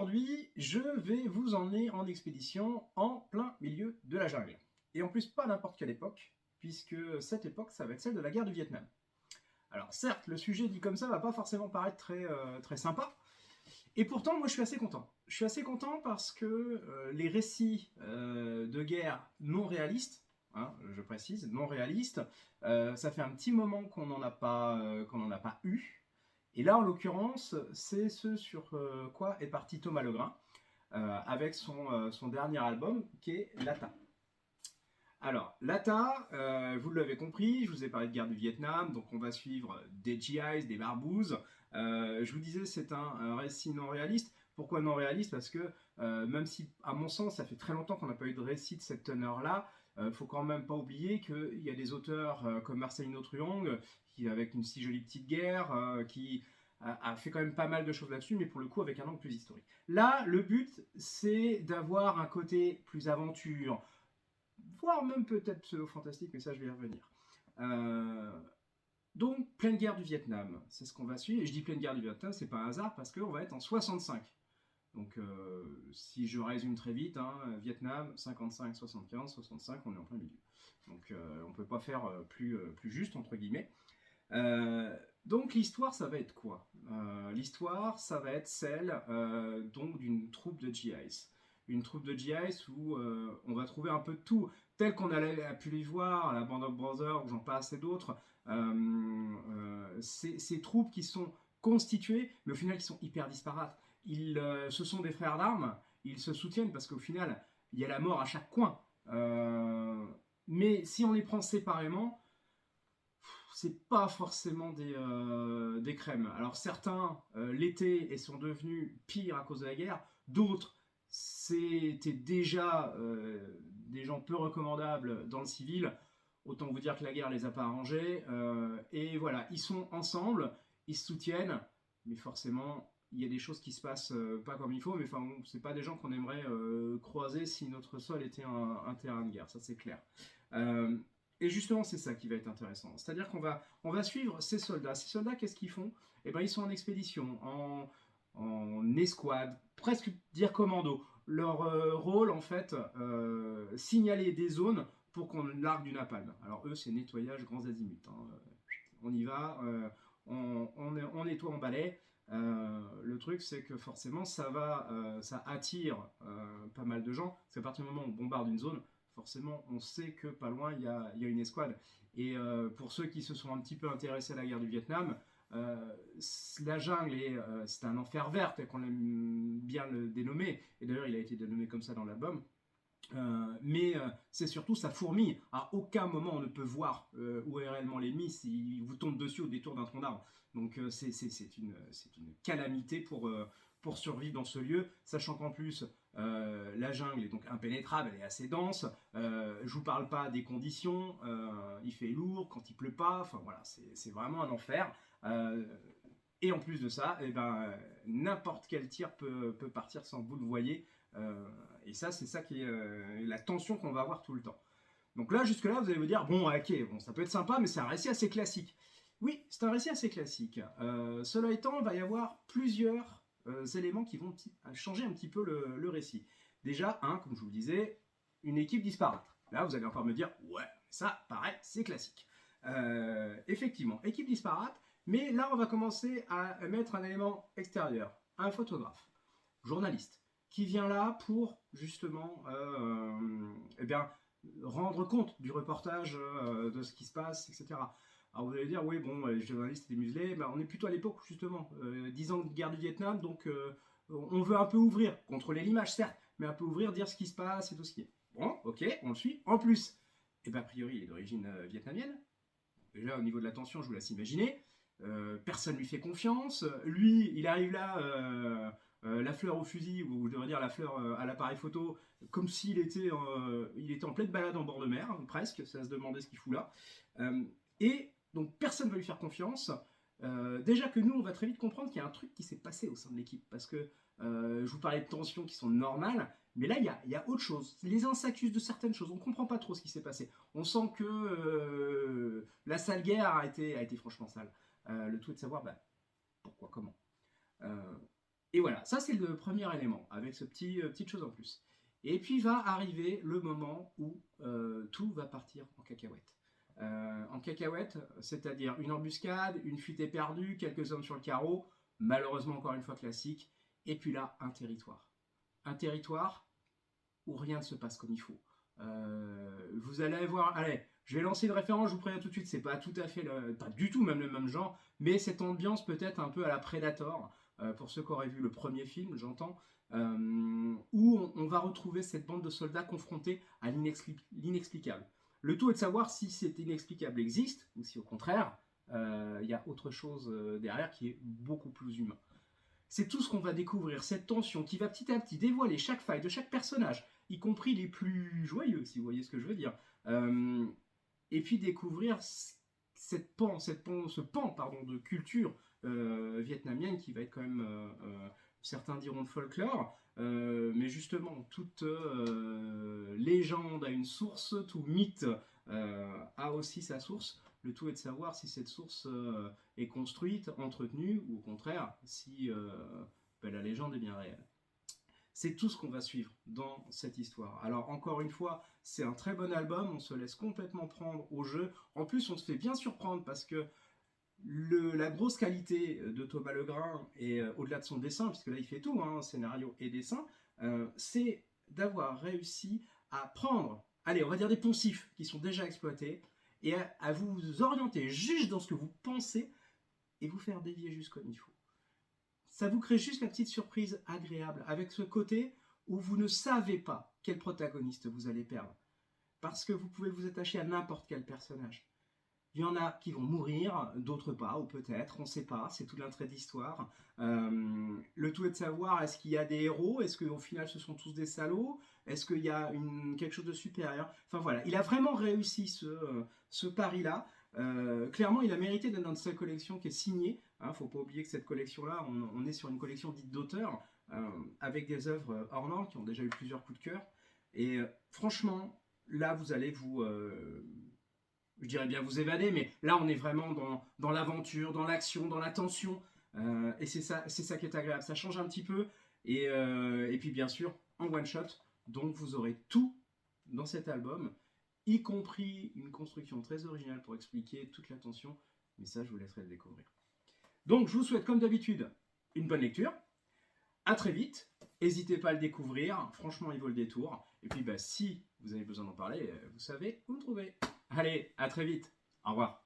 aujourd'hui, je vais vous emmener en expédition en plein milieu de la jungle. Et en plus, pas n'importe quelle époque, puisque cette époque, ça va être celle de la guerre du Vietnam. Alors certes, le sujet dit comme ça va pas forcément paraître très sympa, et pourtant, moi, je suis assez content. Je suis assez content parce que les récits de guerre non réalistes, hein, je précise, non réalistes, ça fait un petit moment qu'on n'en a pas eu. Et là, en l'occurrence, c'est ce sur quoi est parti Thomas Legrain, avec son dernier album qui est Lata. Alors, Lata, vous l'avez compris, je vous ai parlé de guerre du Vietnam, donc on va suivre des GIs, des barbouzes. Je vous disais, c'est un récit non réaliste. Pourquoi non réaliste? Parce que même si, à mon sens, ça fait très longtemps qu'on n'a pas eu de récit de cette teneur-là, il faut quand même pas oublier qu'il y a des auteurs comme Marcelino Truong, qui, avec une si jolie petite guerre, qui a fait quand même pas mal de choses là-dessus, mais pour le coup avec un angle plus historique. Là, le but, c'est d'avoir un côté plus aventure, voire même peut-être pseudo-fantastique, mais ça je vais y revenir. Euh, donc, pleine guerre du Vietnam, c'est ce qu'on va suivre. Et je dis pleine guerre du Vietnam, c'est pas un hasard parce qu'on va être en 65. Donc, si je résume très vite, hein, Vietnam, 55, 75, 65, on est en plein milieu. Donc, on peut pas faire plus juste, entre guillemets. Donc, l'histoire, ça va être quoi? L'histoire, ça va être celle donc d'une troupe de GIs. Une troupe de GIs où on va trouver un peu de tout, tel qu'on a pu les voir, la Band of Brothers, ou j'en passe et d'autres. Ces troupes qui sont constituées, mais au final qui sont hyper disparates. Ce sont des frères d'armes, ils se soutiennent parce qu'au final, il y a la mort à chaque coin. Mais si on les prend séparément, c'est pas forcément des crèmes. Alors certains l'étaient et sont devenus pires à cause de la guerre, d'autres c'était déjà des gens peu recommandables dans le civil. Autant vous dire que la guerre les a pas arrangés. Et voilà, ils sont ensemble, ils se soutiennent, mais forcément il y a des choses qui se passent pas comme il faut. Mais enfin, bon, c'est pas des gens qu'on aimerait croiser si notre sol était un terrain de guerre, ça c'est clair. Euh, et justement, c'est ça qui va être intéressant. C'est-à-dire qu'on va suivre ces soldats. Ces soldats, qu'est-ce qu'ils font? Eh ben, ils sont en expédition, en escouade, presque dire commando. Leur rôle, en fait, signaler des zones pour qu'on largue du napalm. Alors eux, c'est nettoyage grands azimuts, hein. On y va, on nettoie, on balaye. Le truc, c'est que forcément, ça attire pas mal de gens. Parce qu'à partir du moment où on bombarde une zone, forcément, on sait que pas loin, il y a une escouade. Et pour ceux qui se sont un petit peu intéressés à la guerre du Vietnam, la jungle, c'est un enfer vert, tel qu'on aime bien le dénommer. Et d'ailleurs, il a été dénommé comme ça dans l'album. Mais c'est surtout ça fourmille. À aucun moment on ne peut voir où est réellement l'ennemi s'il vous tombe dessus au détour d'un tronc d'arbre. Donc c'est une calamité pour survivre dans ce lieu, sachant qu'en plus la jungle est donc impénétrable, elle est assez dense. Je vous parle pas des conditions, il fait lourd quand il pleut pas. Enfin voilà, c'est vraiment un enfer. Et en plus de ça, eh ben, n'importe quel tir peut partir sans que vous le voyez. Et ça, c'est ça qui est la tension qu'on va avoir tout le temps. Donc là, jusque-là, vous allez vous dire, bon, ok, bon, ça peut être sympa, mais c'est un récit assez classique. Oui, c'est un récit assez classique. Cela étant, il va y avoir plusieurs éléments qui vont changer un petit peu le récit. Déjà, comme je vous le disais, une équipe disparaître. Là, vous allez encore me dire, ouais, ça, pareil, c'est classique. Effectivement, équipe disparate, mais là, on va commencer à mettre un élément extérieur, un photographe, journaliste, qui vient là pour justement eh bien, rendre compte du reportage, de ce qui se passe, etc. Alors vous allez dire, oui, bon, les journalistes étaient muselés, ben, on est plutôt à l'époque, justement, 10 ans de guerre du Vietnam, donc on veut un peu ouvrir, contrôler l'image, certes, mais un peu ouvrir, dire ce qui se passe et tout ce qui est. Bon, ok, on le suit. En plus, eh ben, a priori, il est d'origine vietnamienne. Déjà, au niveau de la tension, je vous laisse imaginer. Personne lui fait confiance. Lui, il arrive là, la fleur au fusil, ou je devrais dire la fleur à l'appareil photo, comme s'il était, il était en pleine balade en bord de mer, presque. Ça se demandait ce qu'il fout là. Et donc, personne ne va lui faire confiance. Déjà que nous, on va très vite comprendre qu'il y a un truc qui s'est passé au sein de l'équipe. Parce que je vous parlais de tensions qui sont normales, mais là, il y a autre chose. Les uns s'accusent de certaines choses. On ne comprend pas trop ce qui s'est passé. On sent que la sale guerre a été franchement sale. Le tout est de savoir pourquoi, comment. Euh, Et voilà, ça c'est le premier élément, avec ce petite chose en plus. Et puis va arriver le moment où tout va partir en cacahuète. En cacahuète, c'est-à-dire une embuscade, une fuite éperdue, quelques hommes sur le carreau, malheureusement encore une fois classique, et puis là, un territoire. Un territoire où rien ne se passe comme il faut. Vous allez voir, allez, je vais lancer une référence, je vous préviens tout de suite, c'est pas tout à fait, pas du tout même le même genre, mais cette ambiance peut-être un peu à la Predator, pour ceux qui auraient vu le premier film, j'entends, où on va retrouver cette bande de soldats confrontés à l'inexplicable. Le tout est de savoir si cet inexplicable existe, ou si au contraire, il y a autre chose derrière qui est beaucoup plus humain. C'est tout ce qu'on va découvrir, cette tension qui va petit à petit dévoiler chaque faille de chaque personnage, y compris les plus joyeux, si vous voyez ce que je veux dire. Et puis découvrir ce pan de culture vietnamienne qui va être quand même, certains diront de folklore, mais justement, toute légende a une source, tout mythe a aussi sa source. Le tout est de savoir si cette source est construite, entretenue, ou au contraire, si la légende est bien réelle. C'est tout ce qu'on va suivre dans cette histoire. Alors encore une fois, c'est un très bon album, on se laisse complètement prendre au jeu. En plus, on se fait bien surprendre parce que la grosse qualité de Thomas Legrain, et au-delà de son dessin, puisque là il fait tout, hein, scénario et dessin, c'est d'avoir réussi à prendre, allez, on va dire des poncifs qui sont déjà exploités, et à vous orienter juste dans ce que vous pensez, et vous faire dévier juste comme il faut. Ça vous crée juste la petite surprise agréable, avec ce côté où vous ne savez pas quel protagoniste vous allez perdre. Parce que vous pouvez vous attacher à n'importe quel personnage. Il y en a qui vont mourir, d'autres pas, ou peut-être, on ne sait pas, c'est tout l'intérêt de l'histoire. Le tout est de savoir, est-ce qu'il y a des héros? Est-ce qu'au final ce sont tous des salauds? Est-ce qu'il y a quelque chose de supérieur? Enfin voilà, il a vraiment réussi ce pari-là. Clairement, il a mérité d'être dans sa collection qui est signée. Il ne faut pas oublier que cette collection-là, on est sur une collection dite d'auteur, avec des œuvres hors normes qui ont déjà eu plusieurs coups de cœur. Et franchement, là, vous allez je dirais bien vous évader, mais là on est vraiment dans l'aventure, dans l'action, dans la tension, et c'est ça qui est agréable, ça change un petit peu, et puis bien sûr en one shot, donc vous aurez tout dans cet album, y compris une construction très originale pour expliquer toute la tension, mais ça je vous laisserai le découvrir. Donc je vous souhaite comme d'habitude une bonne lecture, à très vite, n'hésitez pas à le découvrir, franchement il vaut le détour, et puis si vous avez besoin d'en parler, vous savez où me trouver. Allez, à très vite. Au revoir.